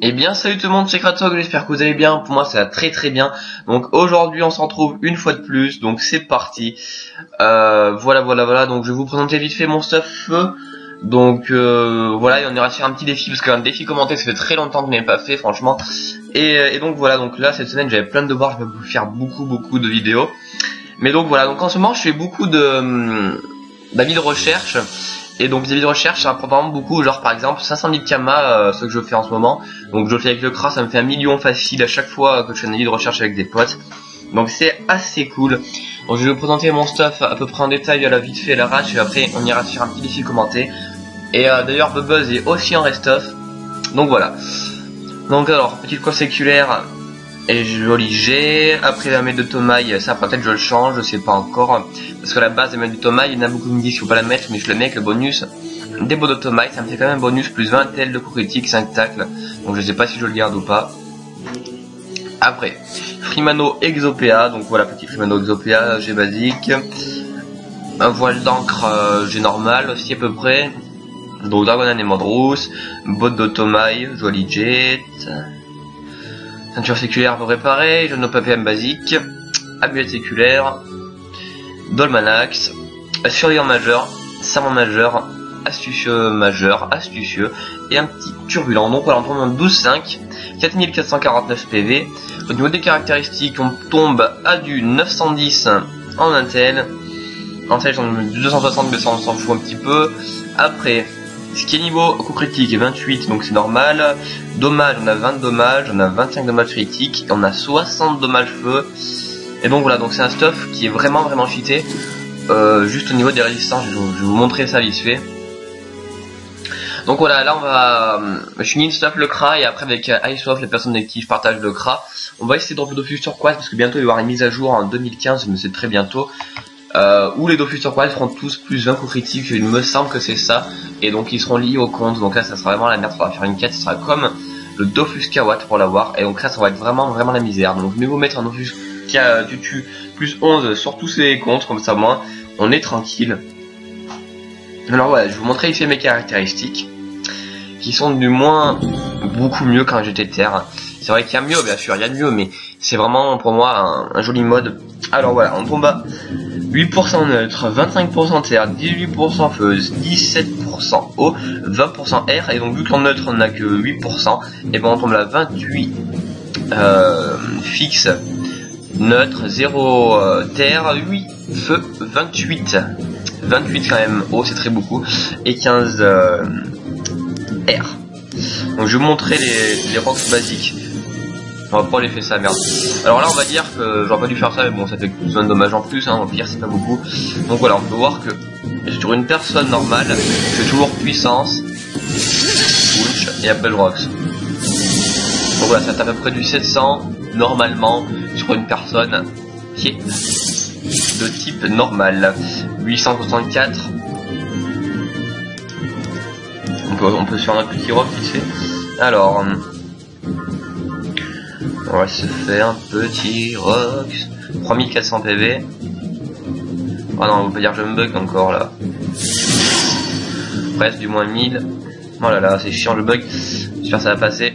Eh bien salut tout le monde, c'est Kratok, j'espère que vous allez bien. Pour moi ça va très très bien. Donc aujourd'hui on se retrouve une fois de plus, donc c'est parti. Voilà, donc je vais vous présenter vite fait mon stuff. Donc voilà, et on ira faire un petit défi, parce qu'un défi commenté ça fait très longtemps que je n'ai pas fait franchement. Et donc voilà, donc là cette semaine j'avais plein de devoirs, je vais vous faire beaucoup de vidéos. Mais donc voilà, donc en ce moment je fais beaucoup d'avis de recherche. Et donc les avis de recherche ça rapporte vraiment beaucoup, genre par exemple 500 000 Kama, ce que je fais en ce moment. Donc je le fais avec le CRA, ça me fait 1 million facile à chaque fois que je fais un avis de recherche avec des potes. Donc c'est assez cool. Donc je vais vous présenter mon stuff à peu près en détail à la vite fait à l'arrache, et après on ira faire un petit défi commenté. Et d'ailleurs Bubbles est aussi en rest-off. Donc voilà. Donc alors, petite course séculaire et joli G. Après la mettre de Tomaille, ça peut-être je le change, je sais pas encore. Parce que la base de mettre de Tomaille, il y en a beaucoup qui me disent qu'il faut pas la mettre, mais je la mets avec le bonus des bots de Tomaille, ça me fait quand même un bonus plus 20 tel de coup critique, 5 tacles. Donc je sais pas si je le garde ou pas. Après, Frimano Exopéa, donc voilà, petit Frimano Exopéa, G basique. Un voile d'encre, G normal aussi à peu près. Donc Dragonan et Modrousse, botte de Tomaille, joli jet. Ceinture séculaire pour réparer, jeune PPM basique, amulette séculaire, Dolmanax, surveillant majeur, serment majeur, astucieux, et un petit turbulent. Donc voilà, on tombe en 12,5, 4449 PV. Au niveau des caractéristiques, on tombe à du 910 en Intel. En fait, on tombe 260, mais ça on s'en fout un petit peu. Après, ce qui est niveau coup critique est 28, donc c'est normal. Dommage, on a 20 dommages, on a 25 dommages critiques, et on a 60 dommages feu. Et donc voilà, donc c'est un stuff qui est vraiment cheaté. Juste au niveau des résistances, je vais vous montrer ça vite fait. Donc voilà, là on va... je finis le stuff le CRA, et après avec iSoft, les personnes avec qui je partage le CRA, on va essayer de dropper Dofus turquoise, parce que bientôt il va y avoir une mise à jour en 2015, mais c'est très bientôt. Où les Dofus turquoise feront tous plus 20 coups critiques, il me semble que c'est ça, et donc ils seront liés au compte. Donc là ça sera vraiment la merde, il faudra faire une quête, ça sera comme le Dofus Kawat pour l'avoir, et donc là ça va être vraiment la misère. Donc mieux vous mettre un Dofus Tutu plus 11 sur tous ces comptes, comme ça moins on est tranquille. Alors voilà, je vais vous montrer ici mes caractéristiques, qui sont du moins beaucoup mieux quand j'étais terre. C'est vrai qu'il y a mieux, bien sûr, il y a mieux, mais c'est vraiment pour moi un joli mode. Alors voilà, on tombe à 8% neutre, 25% terre, 18% feuse, 17% eau, 20% air, et donc vu qu'en neutre on n'a que 8%, et ben on tombe à 28 fixe, neutre, 0 terre, 8 feu, 28 quand même eau, c'est très beaucoup, et 15 air. Donc je vais vous montrer les rocks basiques. On va pas les faire ça, merde. Alors là on va dire que j'aurais pas dû faire ça, mais bon ça fait besoin de dommages en plus, hein, au pire c'est pas beaucoup. Donc voilà, on peut voir que sur une personne normale, je fais toujours puissance, punch et Apple Rocks. Donc voilà, ça tape à peu près du 700 normalement sur une personne qui est de type normal. 864. On peut se faire un petit rock vite fait. Alors, on va se faire un petit rock. 3400 PV. Oh non, on peut dire que je me bug encore là. Presque du moins 1000. Oh là là, c'est chiant le bug. J'espère que ça va passer.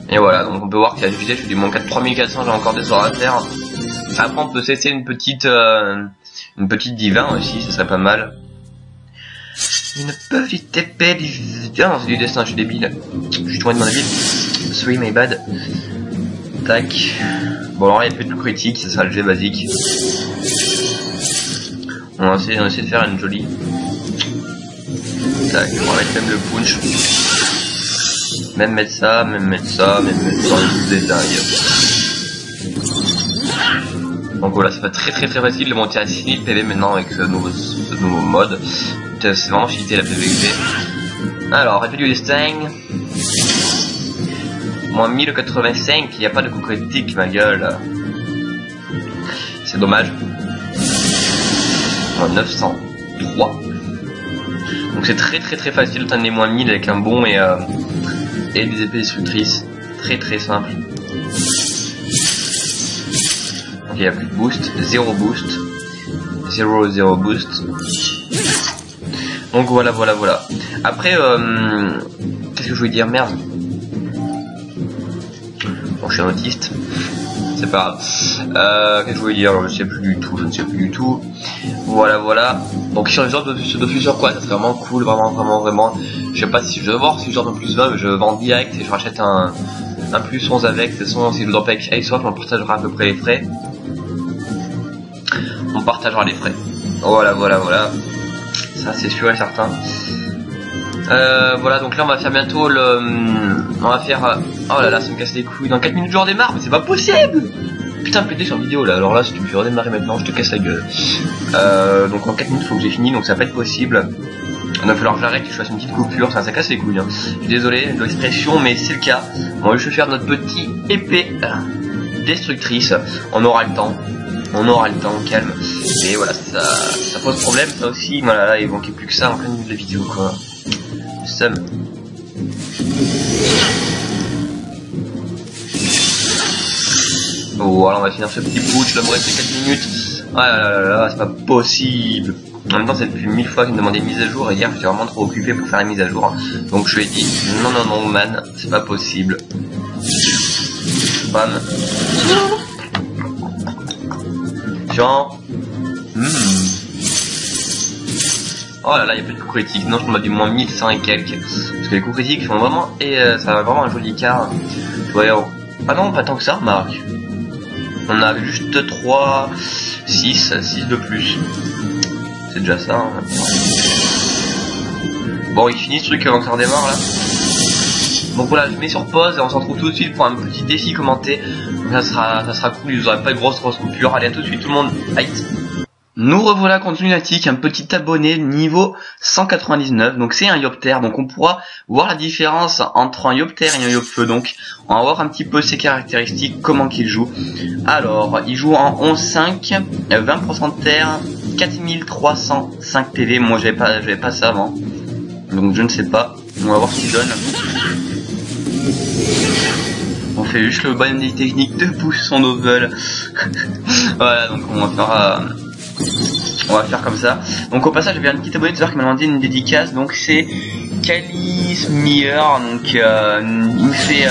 Et voilà, donc on peut voir que la vitesse, je suis du moins 3400, j'ai encore des heures à faire. Après on peut cesser une petite divin aussi, ça serait pas mal. Une petite épée divin, non c'est du destin, je suis débile. Je suis tombé de mon débile. Sorry, my bad. Tac. Bon alors il y a plus de critique, ça sera le G basique. On va essayer de faire une jolie. Tac, on va mettre même le punch. Même mettre ça, même mettre dans le détail. Donc voilà, ça fait très facile de monter à 6000 PV maintenant avec ce nouveau mode. C'est vraiment cheaté la PVP. Alors, réduit du destin. Moins 1085, il n'y a pas de coup critique, ma gueule. C'est dommage. Moins 903. Donc c'est très facile d'atteindre les moins 1000 avec un bon et des épées destructrices. Très simple. il n'y a plus de boost, 0 boost, 0 boost. Donc voilà. Après, qu'est-ce que je voulais dire, merde. Bon, je suis un autiste, c'est pas grave. Qu'est-ce que je voulais dire, je ne sais plus du tout. Voilà. Donc sur les autres de plusieurs quoi, ça serait vraiment cool, vraiment. Je sais pas si je vais voir si je donne un plus 20, mais je vends direct et je rachète un plus 11 avec. De toute façon, si je le drop avec iSwap, on partagera à peu près les frais. On partagera les frais. Voilà. Ça c'est sûr et certain. Voilà, donc là on va faire bientôt le... On va faire... Oh là là, ça me casse les couilles. Dans 4 minutes je redémarre, mais c'est pas possible. Putain, pété sur vidéo là. Alors là, si tu me fais redémarrer maintenant, je te casse la gueule. Donc en 4 minutes faut que j'ai fini, donc ça va pas être possible. Il va falloir que j'arrête, que je fasse une petite coupure, ça casse les couilles. Hein. Je suis désolé de l'expression, mais c'est le cas. On va juste faire notre petit épée destructrice. On aura le temps, calme. Et voilà, ça pose problème, ça aussi. Voilà, là, il manquait plus que ça en plein milieu de la vidéo, quoi. Somme. Voilà, on va finir ce petit putsch, là, me reste 4 minutes. Ah là, c'est pas possible. En même temps, c'est depuis 1000 fois qu'il me demandait une mise à jour, et hier j'étais vraiment trop occupé pour faire la mise à jour. Donc je lui ai dit, non, man, c'est pas possible. Bam. Genre. Oh là là, il n'y a plus de coups critiques. Non, je m'en ai du moins 1100 et quelques. Parce que les coups critiques font vraiment... Et ça a vraiment un joli quart. Ouais, oh. Ah non, pas tant que ça, Marc. On a juste 3, 6 de plus. C'est déjà ça. Hein. Bon, il finit ce truc avant que ça redémarre là. Donc voilà, je mets sur pause et on se retrouve tout de suite pour un petit défi commenté. Donc ça sera cool, vous aurez pas de grosse coupure. Allez, à tout de suite tout le monde. Aïe. Nous revoilà contre Lunatic, un petit abonné niveau 199, donc c'est un Yopter, donc on pourra voir la différence entre un Yopter et un Yopfeu, donc on va voir un petit peu ses caractéristiques, comment qu'il joue. Alors, il joue en 11.5, 20% de terre, 4305 PV, moi j'avais pas ça avant, donc je ne sais pas, on va voir ce qu'il donne. On fait juste le bon des techniques de push son novel. Voilà, donc on va faire comme ça. Donc au passage, j'avais un petit abonné tout à l'heure qui m'a demandé une dédicace. Donc c'est Kalismeyer. Donc il me fait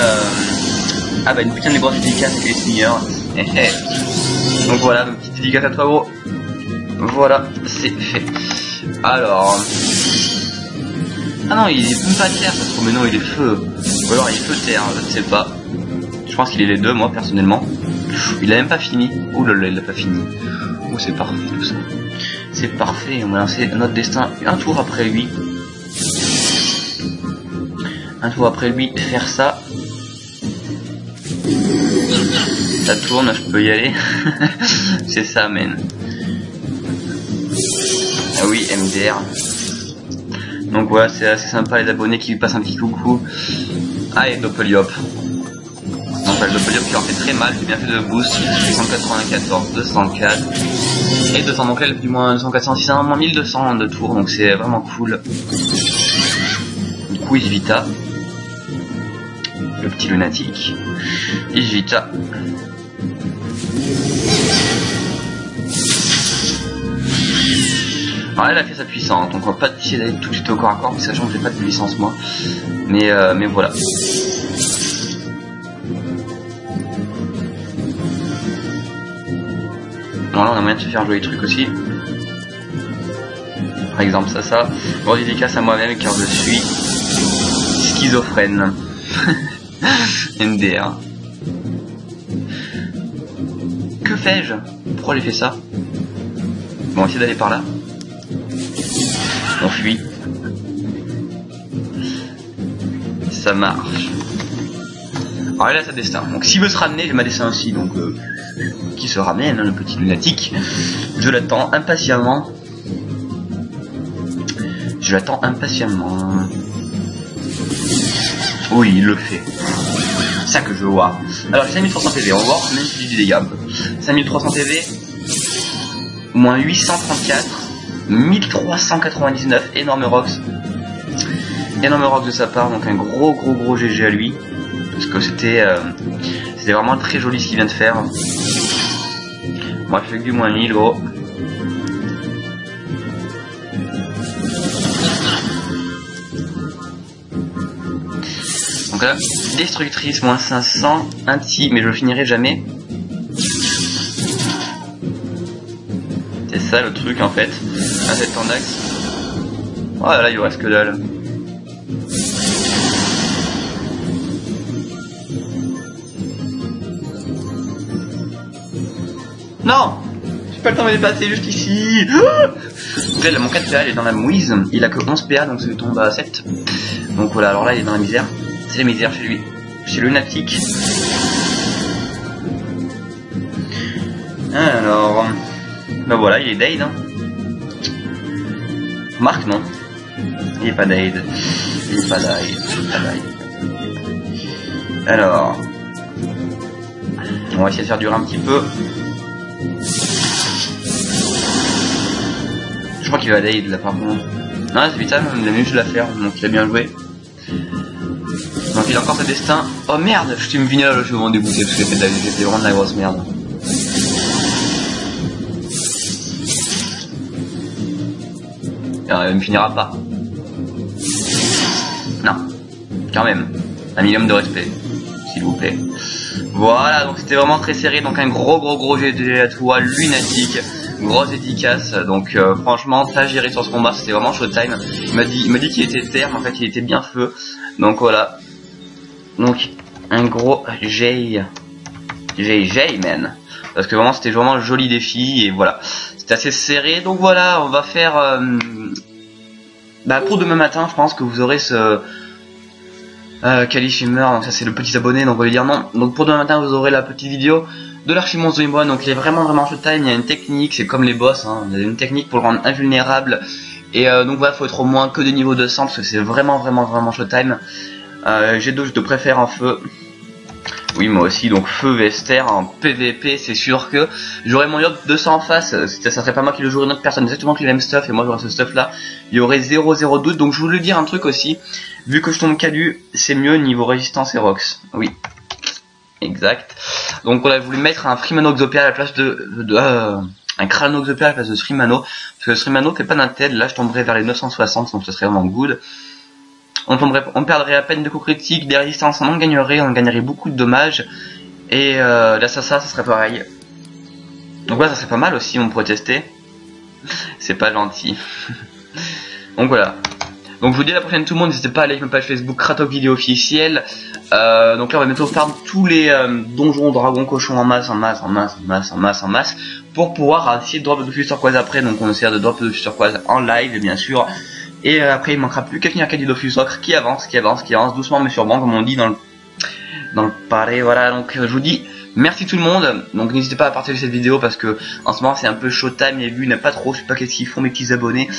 une putain de grosse dédicace Kalismeyer. Donc voilà, donc petite dédicace à toi gros. Voilà, c'est fait. Alors. Ah non, il est même pas terre, ça se trouve, mais non, il est feu. Ou alors il est feu terre, je ne sais pas. Je pense qu'il est les deux, moi personnellement. Il a même pas fini. Ouh là là, il a pas fini. Oh, c'est parfait tout ça. C'est parfait, on va lancer notre destin un tour après lui. Faire ça. Ça tourne, je peux y aller. C'est ça, man. Ah oui, MDR. Donc voilà, c'est assez sympa les abonnés qui lui passent un petit coucou. Ah, et Doppeliop. Donc le Doppeliop qui leur fait très mal, j'ai bien fait de boost, 194, 204 et 200, donc là du moins 200, 600, moins 1200 de tours, donc c'est vraiment cool. Du coup Isvita, le petit lunatique, Isvita. Alors elle a fait sa puissance, donc on va pas essayer d'aller tout de suite au corps à corps, sachant que j'ai pas de puissance moi. Mais voilà. Alors là on a moyen de se faire jouer des trucs aussi. Par exemple ça. Bon, dédicace à moi-même car je suis schizophrène. MDR. Que fais-je? Pourquoi j'ai fait ça? Bon, on va essayer d'aller par là. On fuit. Ça marche. Alors là, ça destin. Donc s'il veut se ramener, j'ai ma destin aussi. Donc qui se ramène, hein, le petit lunatique. Je l'attends impatiemment. Oui, il le fait. C'est ça que je veux voir. Alors j'ai 5300 PV, on va voir même si du dégât. 5300 PV, moins 834, 1399, énorme rocks de sa part, donc un gros GG à lui. Parce que c'était vraiment très joli ce qu'il vient de faire. Moi je fais que du moins 1000 gros. Donc là, destructrice moins 500, anti, mais je le finirai jamais. C'est ça le truc en fait. Là c'est en axe. Oh là là, il reste que dalle. Non, j'ai pas le temps de me dépasser juste ici. Après, mon 4 PA il est dans la mouise. Il a que 11 PA donc ça lui tombe à 7. Donc voilà, alors là il est dans la misère. C'est la misère chez lui. Chez le lunatique. Alors. Ben voilà, il est Dade. Hein. Marc non. Il est pas Dade. Il est pas Dade. Alors. On va essayer de faire durer un petit peu. Je crois qu'il va Dade là par contre. Non, c'est vite ça, il a mieux de la faire, donc il a bien joué. Donc il a encore ce destin. Oh merde, je suis me là, je suis vraiment dégoûté parce que j'ai fait vraiment de la grosse merde. Il ne finira pas. Non, quand même. Un minimum de respect, s'il vous plaît. Voilà, donc c'était vraiment très serré, donc un gros GG à toi, lunatique. Grosse efficace, donc franchement t'as géré sur ce combat, c'était vraiment showtime. Il m'a dit qu'il était terre, en fait il était bien feu. Donc voilà. Donc un gros GG man. Parce que vraiment c'était vraiment un joli défi et voilà. C'était assez serré, donc voilà, on va faire pour demain matin, je pense que vous aurez ce Califimeur, donc ça c'est le petit abonné, donc on va lui dire non. Donc pour demain matin vous aurez la petite vidéo de l'archimonstre de Imran, donc il est vraiment showtime, il y a une technique, c'est comme les boss, hein, il y a une technique pour le rendre invulnérable, et donc voilà, faut être au moins que de niveau 200, parce que c'est vraiment showtime. G2 je te préfère en feu, oui moi aussi, donc feu Vester en PVP, c'est sûr que j'aurais mon yacht 200 en face, ça serait pas moi qui le jouerais, une autre personne exactement avec le même stuff, et moi j'aurais ce stuff là, il y aurait 0 doute, donc je voulais dire un truc aussi, vu que je tombe Calu, c'est mieux niveau résistance et Rox, oui. Exact. Donc on a voulu mettre un Freemano Exopia à la place un Crano Exopia à la place de Freemano, parce que le Freemano fait pas d'inted, là je tomberais vers les 960, donc ce serait vraiment good. On perdrait à peine de coups critiques, des résistances on en gagnerait beaucoup de dommages, et l'assassin ça serait pareil. Donc là ça serait pas mal aussi, on pourrait tester. C'est pas gentil. Donc voilà. Donc je vous dis à la prochaine tout le monde, n'hésitez pas à aller avec ma page Facebook Kratok Vidéo officielle. Donc là on va bientôt farm tous les donjons, dragons, cochons en masse pour pouvoir essayer de drop de futur turquoise après. Donc on essaiera de drop de futur turquoise en live bien sûr. Et après il manquera plus qu'à finir Caddy Dofus Socre qui avance doucement mais sûrement comme on dit dans le paré. Voilà, donc je vous dis merci tout le monde, donc n'hésitez pas à partager cette vidéo parce que en ce moment c'est un peu showtime, les vues n'a pas trop, je sais pas qu'est-ce qu'ils font mes petits abonnés.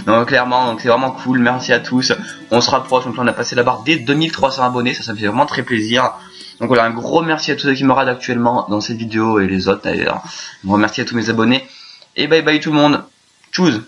Donc clairement, donc c'est vraiment cool, merci à tous, on se rapproche, donc là on a passé la barre des 2300 abonnés, ça me fait vraiment très plaisir. Donc voilà, un gros merci à tous ceux qui me regardent actuellement dans cette vidéo et les autres d'ailleurs. Un gros merci à tous mes abonnés et bye bye tout le monde, tchuss.